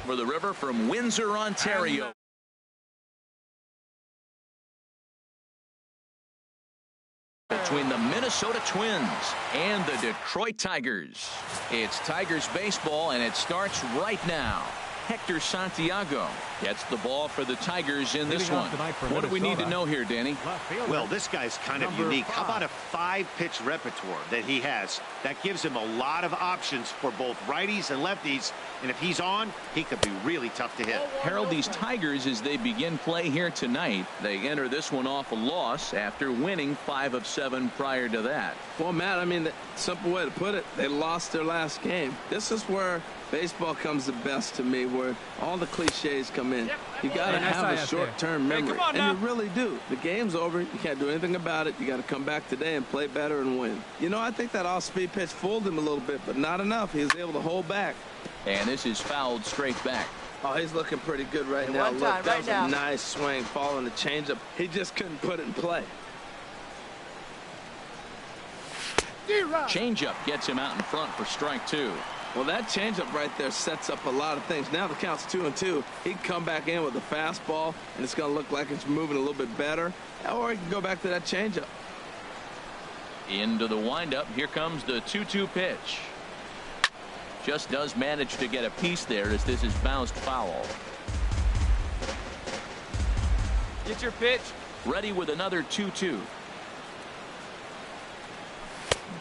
over the river from Windsor, Ontario. Between the Minnesota Twins and the Detroit Tigers. It's Tigers baseball, and it starts right now. Hector Santiago gets the ball for the Tigers in this one. What do we need to know here, Danny? Well, this guy's kind of unique. How about a 5-pitch repertoire that he has? That gives him a lot of options for both righties and lefties. And if he's on, he could be really tough to hit. Harold, these Tigers, as they begin play here tonight, they enter this one off a loss after winning 5 of 7 prior to that. Well, Matt, I mean, the simple way to put it, they lost their last game. This is where baseball comes the best to me, where all the cliches come in. You got to have a short-term memory, and you really do. The game's over. You can't do anything about it. You got to come back today and play better and win. You know, I think that off-speed pitch fooled him a little bit, but not enough. He was able to hold back. And this is fouled straight back. Oh, he's looking pretty good right now. Look, that was a nice swing, following the changeup. He just couldn't put it in play. Changeup gets him out in front for strike 2. Well, that changeup right there sets up a lot of things. Now the count's 2-2. He can come back in with a fastball, and it's going to look like it's moving a little bit better. Or he can go back to that changeup. Into the windup. Here comes the 2-2 pitch. Just does manage to get a piece there as this is bounced foul. Get your pitch. Ready with another 2-2.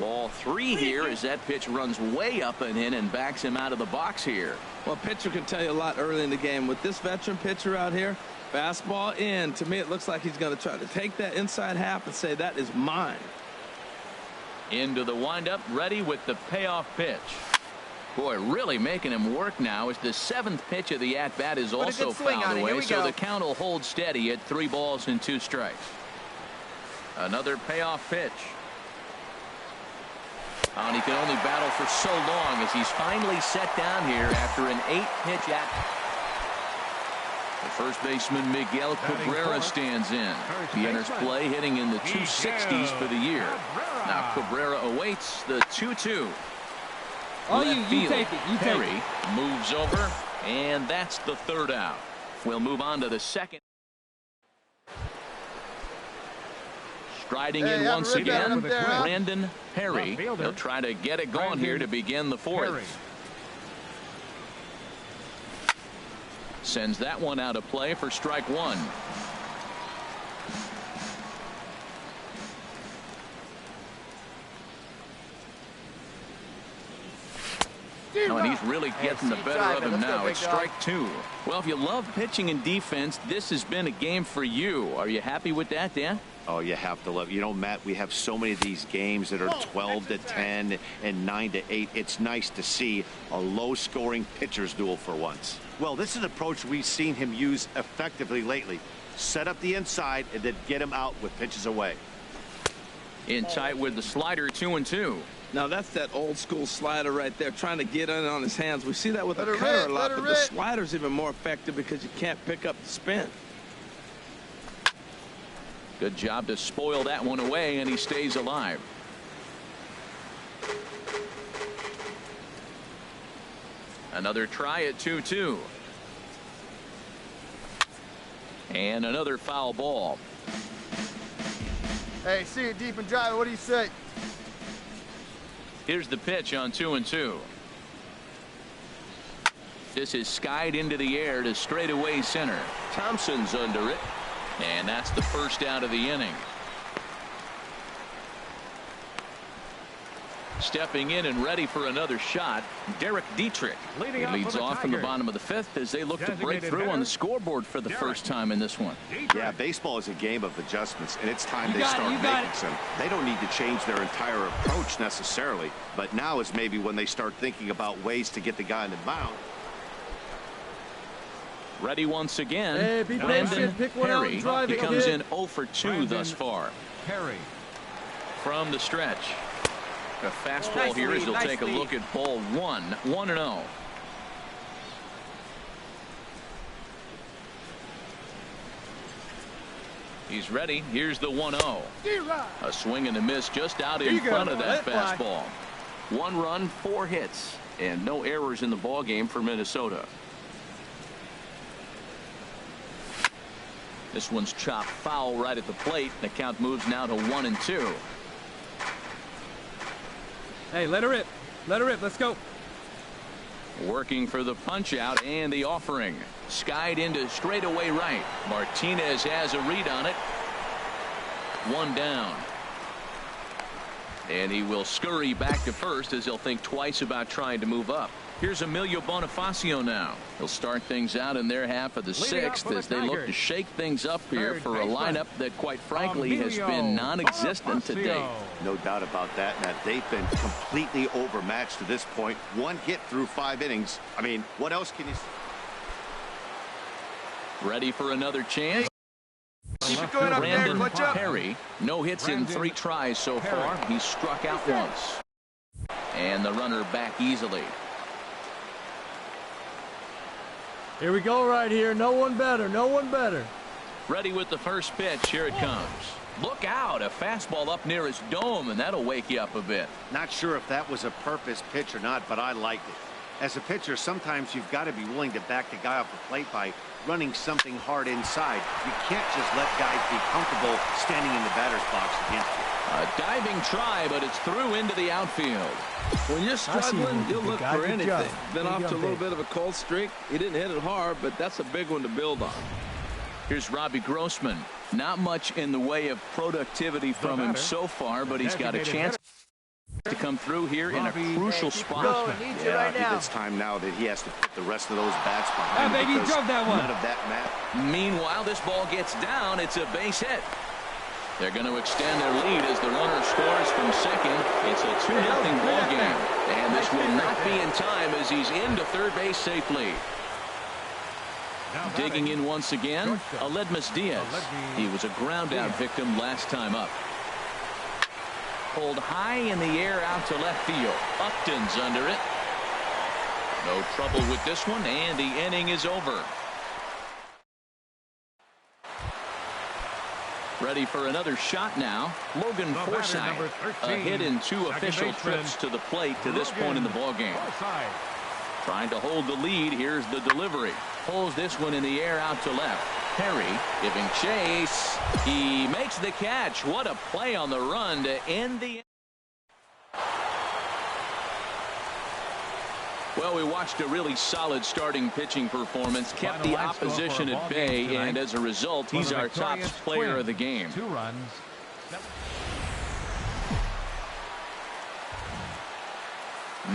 Ball 3 here as that pitch runs way up and in and backs him out of the box here. Well, pitcher can tell you a lot early in the game. With this veteran pitcher out here, fastball in. To me, it looks like he's going to try to take that inside half and say, that is mine. Into the windup, ready with the payoff pitch. Boy, really making him work now as the 7th pitch of the at-bat is also fouled away, so the count will hold steady at 3 balls and 2 strikes. Another payoff pitch. And he can only battle for so long as he's finally set down here after an 8-pitch at. The first baseman Miguel Cabrera stands in. He enters play hitting in the 260s for the year. Now Cabrera awaits the 2-2. Oh, you take it. Perry moves over, and that's the 3rd out. We'll move on to the 2nd. Striding in once again, Brandon Perry. He'll try to get it going here to begin the 4th. Sends that one out of play for strike 1. Oh, and he's really getting the better of him now. It's strike 2. Well, if you love pitching and defense, this has been a game for you. Are you happy with that, Dan? Oh, you have to love. You know, Matt, we have so many of these games that are 12-10 and 9-8. It's nice to see a low-scoring pitcher's duel for once. Well, this is an approach we've seen him use effectively lately. Set up the inside and then get him out with pitches away. In tight with the slider, 2-2. Now that's that old school slider right there, trying to get in on his hands. We see that with the cutter a lot, but the slider's even more effective because you can't pick up the spin. Good job to spoil that one away, and he stays alive. Another try at 2-2. And another foul ball. Hey, see it deep and dry. What do you say? Here's the pitch on 2-2. This is skied into the air to straightaway center. Thompson's under it. And that's the 1st out of the inning. Stepping in and ready for another shot, Derek Dietrich. He leads off from the bottom of the 5th as they look to break through on the scoreboard for the first time in this one. Yeah, baseball is a game of adjustments, and it's time they start making some. They don't need to change their entire approach necessarily, but now is maybe when they start thinking about ways to get the guy in the mound. Ready once again, Brandon Perry. He comes in 0 for 2 thus far. Perry. From the stretch. A fastball here as he'll take a look at ball 1. 1-0. He's ready. Here's the 1-0. A swing and a miss just out in front of that fastball. 1 run, 4 hits, and no errors in the ball game for Minnesota. This one's chopped foul right at the plate. The count moves now to 1-2. Hey, let her rip. Let her rip. Let's go. Working for the punch out and the offering. Skied into straightaway right. Martinez has a read on it. One down. And he will scurry back to first as he'll think twice about trying to move up. Here's Emilio Bonifacio now. He'll start things out in their half of the sixth as they look to shake things up here for a lineup that, quite frankly, has been non-existent to date. No doubt about that, Matt. They've been completely overmatched to this point. One hit through 5 innings. I mean, what else can you say? Ready for another chance? Keep it going up there. Clutch up. Perry, no hits in 3 tries so far. He's struck out once. And the runner back easily. Here we go right here. No one better. No one better. Ready with the first pitch. Here it comes. Look out. A fastball up near his dome, and that'll wake you up a bit. Not sure if that was a purpose pitch or not, but I liked it. As a pitcher, sometimes you've got to be willing to back the guy off the plate by running something hard inside. You can't just let guys be comfortable standing in the batter's box against you. A diving try, but it's through into the outfield. When you're struggling, you'll look for anything. Been off to a little bit of a cold streak. He didn't hit it hard, but that's a big one to build on. Here's Robbie Grossman. Not much in the way of productivity from him so far, but he's got a chance to come through here in a crucial spot. Yeah, I think it's time now that he has to put the rest of those bats behind him. Baby, drove that one. None of that matters. Meanwhile, this ball gets down. It's a base hit. They're going to extend their lead as the runner scores from second. It's a 2-0 ball game. And this will not be in time as he's into third base safely. Digging in once again, Aledmus Diaz. He was a ground out victim last time up. Pulled high in the air out to left field. Upton's under it. No trouble with this one, and the inning is over. Ready for another shot now. Logan Forsythe, a hit in 2 official trips to the plate to this point in the ballgame. Trying to hold the lead. Here's the delivery. Pulls this one in the air out to left. Perry giving chase. He makes the catch. What a play on the run to end the. Well, we watched a really solid starting pitching performance, kept the opposition at bay, and as a result, he's our top player of the game. 2 runs.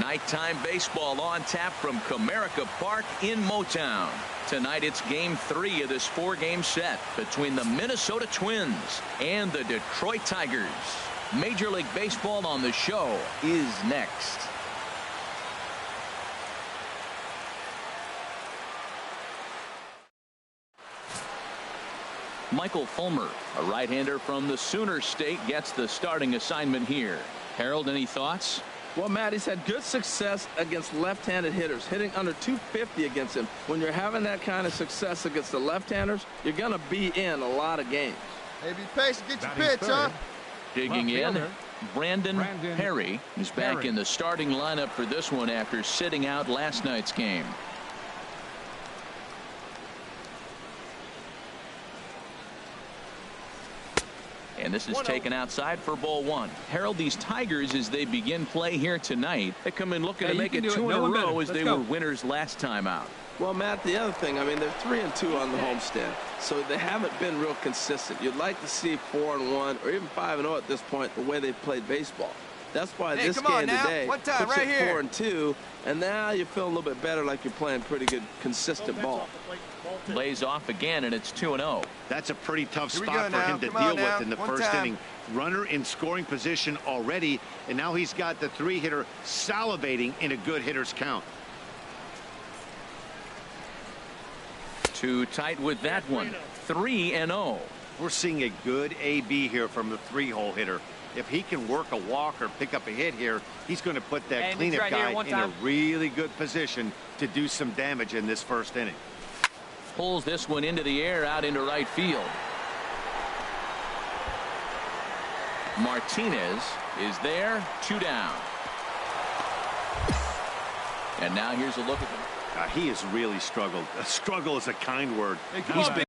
Nighttime baseball on tap from Comerica Park in Motown. Tonight it's game 3 of this 4-game set between the Minnesota Twins and the Detroit Tigers. Major League Baseball on the show is next. Michael Fulmer, a right-hander from the Sooner State, gets the starting assignment here. Harold, any thoughts? Well, Matt, he's had good success against left-handed hitters, hitting under 250 against him. When you're having that kind of success against the left-handers, you're going to be in a lot of games. Hey, be patient. Get your pitch, huh? Digging in, Brandon Perry is back in the starting lineup for this one after sitting out last night's game. And this is taken outside for ball 1. Harold, these Tigers, as they begin play here tonight, they come in looking to make it 2 in a row as they were winners last time out. Well, Matt, the other thing, I mean, they're 3-2 on the homestand, so they haven't been real consistent. You'd like to see 4-1 or even 5-0 at this point, the way they played baseball. That's why this game today puts it 4-2, and now you feel a little bit better, like you're playing pretty good, consistent ball. Lays off again, and it's 2-0. That's a pretty tough spot for him to deal with in the first inning. Runner in scoring position already, and now he's got the 3-hitter salivating in a good hitter's count. Too tight with that one. 3-0. We're seeing a good AB here from the 3-hole hitter. If he can work a walk or pick up a hit here, he's going to put that cleanup guy in a really good position to do some damage in this first inning. Pulls this one into the air out into right field. Martinez is there. 2 down. And now here's a look at him. He has really struggled. Struggle is a kind word. He's been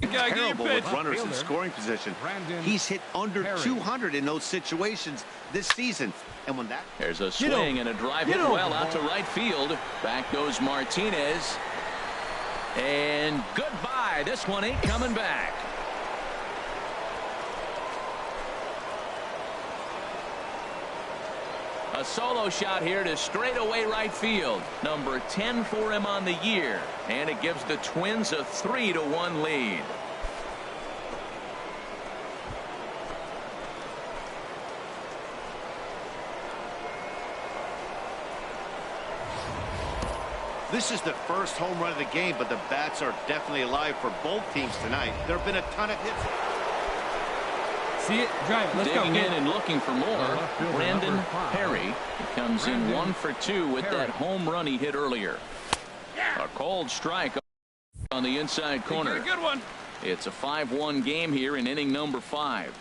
Terrible with runners in scoring position. He's hit under 200 in those situations this season. And when that... There's a swing and a drive hit well out to right field. Back goes Martinez. And goodbye. This one ain't coming back. A solo shot here to straightaway right field. Number 10 for him on the year. And it gives the Twins a 3-1 lead. This is the first home run of the game, but the bats are definitely alive for both teams tonight. There have been a ton of hits. See it? Drive it. Let's go. Digging in and looking for more. Brandon Perry comes in 1 for 2 with that home run he hit earlier. A cold strike on the inside corner. Good one. It's a 5-1 game here in inning number 5.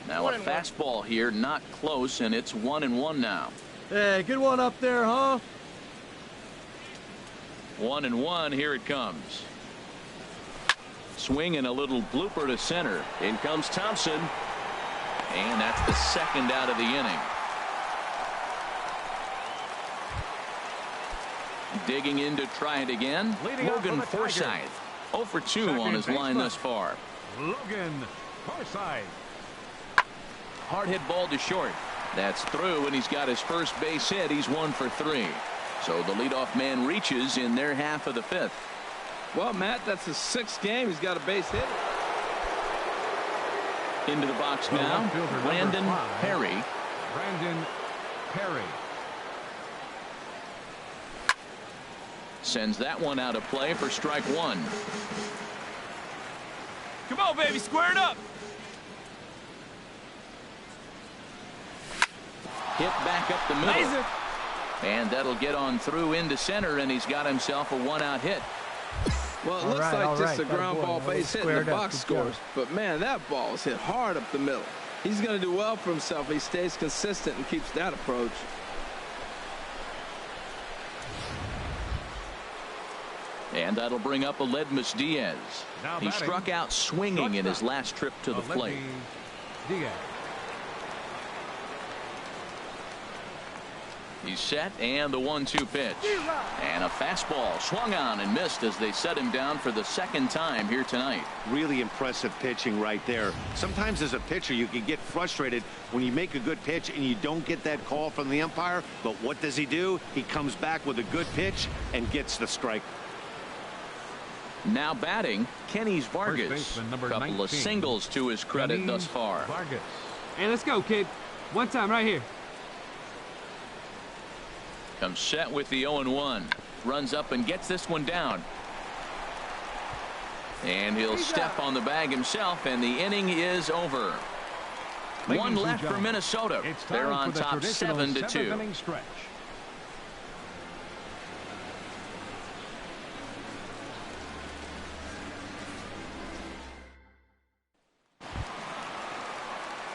Now a fastball here, not close, and it's 1-1 now. Hey, good one up there, huh? 1-1, here it comes. Swing and a little blooper to center. In comes Thompson. And that's the second out of the inning. Digging in to try it again. Logan Forsythe. 0 for 2 on his line thus far. Logan Forsythe. Hard hit ball to short. That's through, and he's got his first base hit. He's 1 for 3. So the leadoff man reaches in their half of the 5th. Well, Matt, that's his 6th game. He's got a base hit. Into the box now. Brandon Perry. Brandon Perry. Sends that one out of play for strike 1. Come on, baby. Square it up. Hit back up the middle. Laser. And that'll get on through into center, and he's got himself a 1-out hit. Well, it looks like just a ground ball base hit in the box scores. But, man, that ball was hit hard up the middle. He's going to do well for himself if he stays consistent and keeps that approach. And that'll bring up Aledmus Diaz. He struck out swinging in his last trip to the plate. Diaz. He's set, and the 1-2 pitch. And a fastball swung on and missed as they set him down for the second time here tonight. Really impressive pitching right there. Sometimes as a pitcher you can get frustrated when you make a good pitch and you don't get that call from the umpire. But what does he do? He comes back with a good pitch and gets the strike. Now batting, Kenny's Vargas. A couple 19. of singles to his credit Kenny thus far. Vargas. Hey, let's go, kid. One time right here. Comes set with the 0-1. Runs up and gets this one down. And he'll step on the bag himself, and the inning is over. One left for Minnesota. They're on top 7-2. Stretch.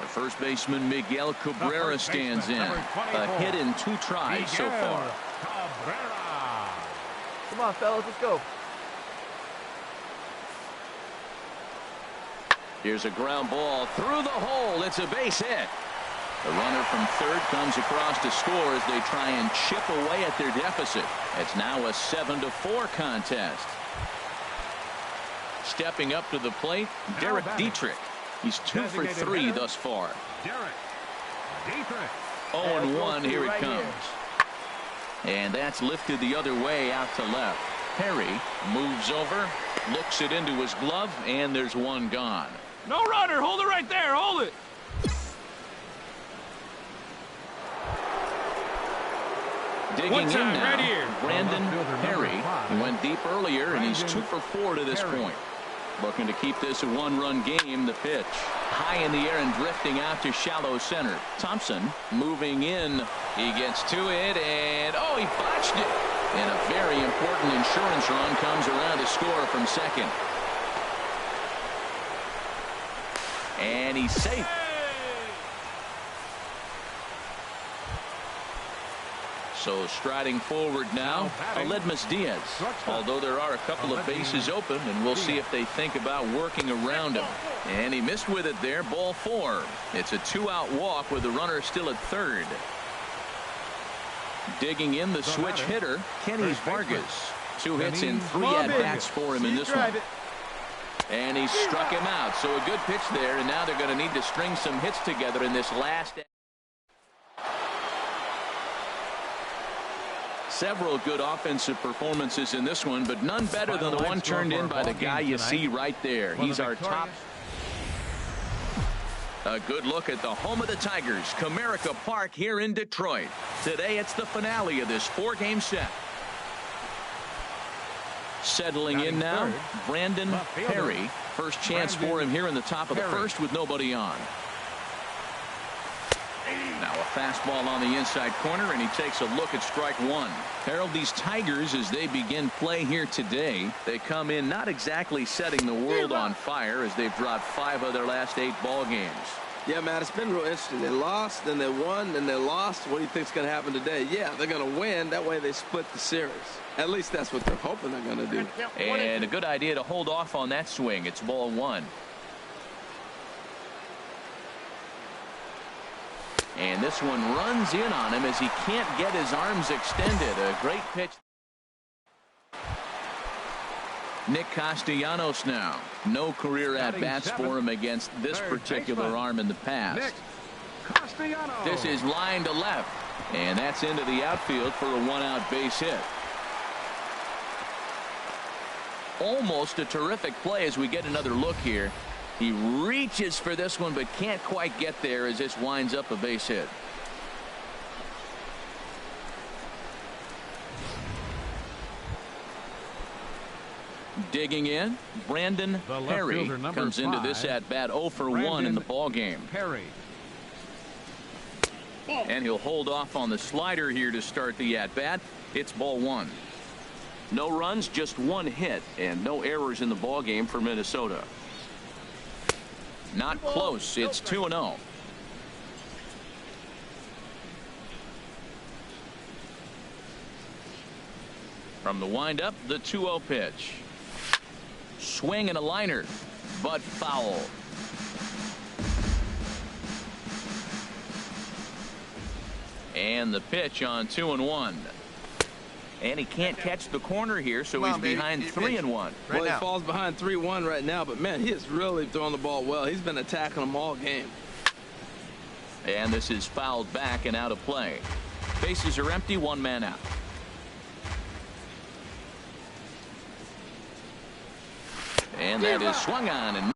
First baseman Miguel Cabrera stands in. A hit in 2 tries so far. Cabrera. Come on, fellas, let's go. Here's a ground ball through the hole. It's a base hit. The runner from third comes across to score as they try and chip away at their deficit. It's now a 7-4 contest. Stepping up to the plate, Derek Dietrich. He's 2 for 3 thus far. Derek Dietrich. 0-1, here it comes. And that's lifted the other way out to left. Perry moves over, looks it into his glove, and there's one gone. No runner. Hold it right there. Hold it. Digging in time, now, right here. Brandon Perry. He went deep earlier, and he's 2 for 4 to this point. Looking to keep this a 1-run game. The pitch high in the air and drifting out to shallow center. Thompson moving in. He gets to it, and he botched it. And a very important insurance run comes around to score from second. And he's safe. So striding forward now, Aledmus Diaz. Although there are a couple of bases open, and we'll see if they think about working around him. And he missed with it there, ball 4. It's a 2-out walk with the runner still at third. Digging in the switch hitter, Kenny Vargas. 2 hits in 3 at-bats for him in this one. And he struck him out. So a good pitch there, and now they're going to need to string some hits together in this last. Several good offensive performances in this one, but none better than the one turned in by the guy you see right there. He's our top. A good look at the home of the Tigers, Comerica Park here in Detroit. Today it's the finale of this 4-game set. Settling in now, Brandon Perry. First chance for him here in the top of the first with nobody on. Now a fastball on the inside corner, and he takes a look at strike 1. Harold, these Tigers, as they begin play here today, they come in not exactly setting the world on fire, as they've dropped 5 of their last 8 ball games. Yeah, Matt, it's been real interesting. They lost, then they won, then they lost. What do you think's going to happen today? Yeah, they're going to win. That way they split the series. At least that's what they're hoping they're going to do. And a good idea to hold off on that swing. It's ball 1. And this one runs in on him as he can't get his arms extended. A great pitch. Nick Castellanos now. No career at-bats for him against this particular arm in the past. This is line to left. And that's into the outfield for a 1-out base hit. Almost a terrific play as we get another look here. He reaches for this one but can't quite get there as this winds up a base hit. Digging in, Brandon Perry comes into this at bat 0 for 1 in the ball game. And he'll hold off on the slider here to start the at bat. It's ball 1. No runs, just 1 hit, and no errors in the ball game for Minnesota. Not close. It's 2-0. From the windup, the 2-0 pitch. Swing and a liner, but foul. And the pitch on 2-1. And he can't catch the corner here, so he's behind 3-1. Well, he falls behind 3-1 right now, but man, he is really throwing the ball well. He's been attacking them all game. And this is fouled back and out of play. Bases are empty, 1 man out. And that is swung on and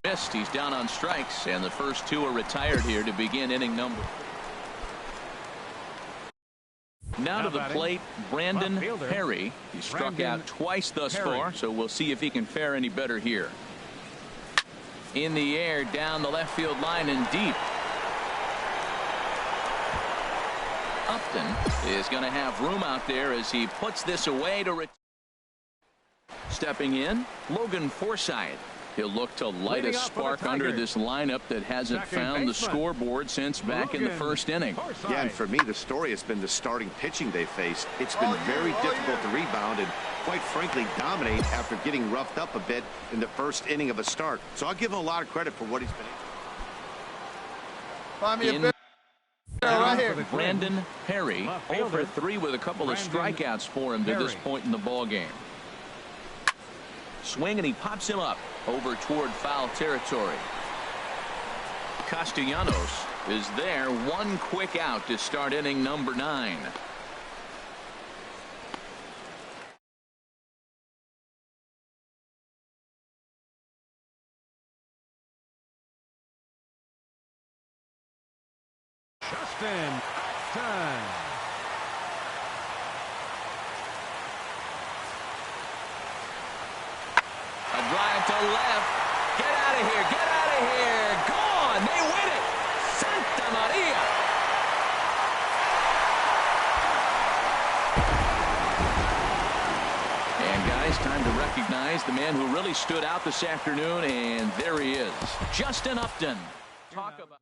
missed. He's down on strikes, and the first two are retired here to begin inning number. Now to the plate, Brandon Perry. He struck out twice thus far, so we'll see if he can fare any better here. In the air, down the left field line and deep. Upton is going to have room out there as he puts this away to stepping in, Logan Forsythe. He'll look to light a spark under this lineup that hasn't found the scoreboard since back in the first inning. Yeah, and for me, the story has been the starting pitching they faced. It's been very difficult to rebound and, quite frankly, dominate after getting roughed up a bit in the first inning of a start. So I'll give him a lot of credit for what he's been able. Find me a bit right here. Brandon Perry, 0 for 3 with a couple of strikeouts for him to this point in the ball game. Swing, and he pops him up over toward foul territory. Castellanos is there. One quick out to start inning number 9. Justin Upton. A drive to left. Get out of here. Get out of here. Gone. They win it. Santa Maria. And guys, time to recognize the man who really stood out this afternoon, and there he is, Justin Upton. Talk about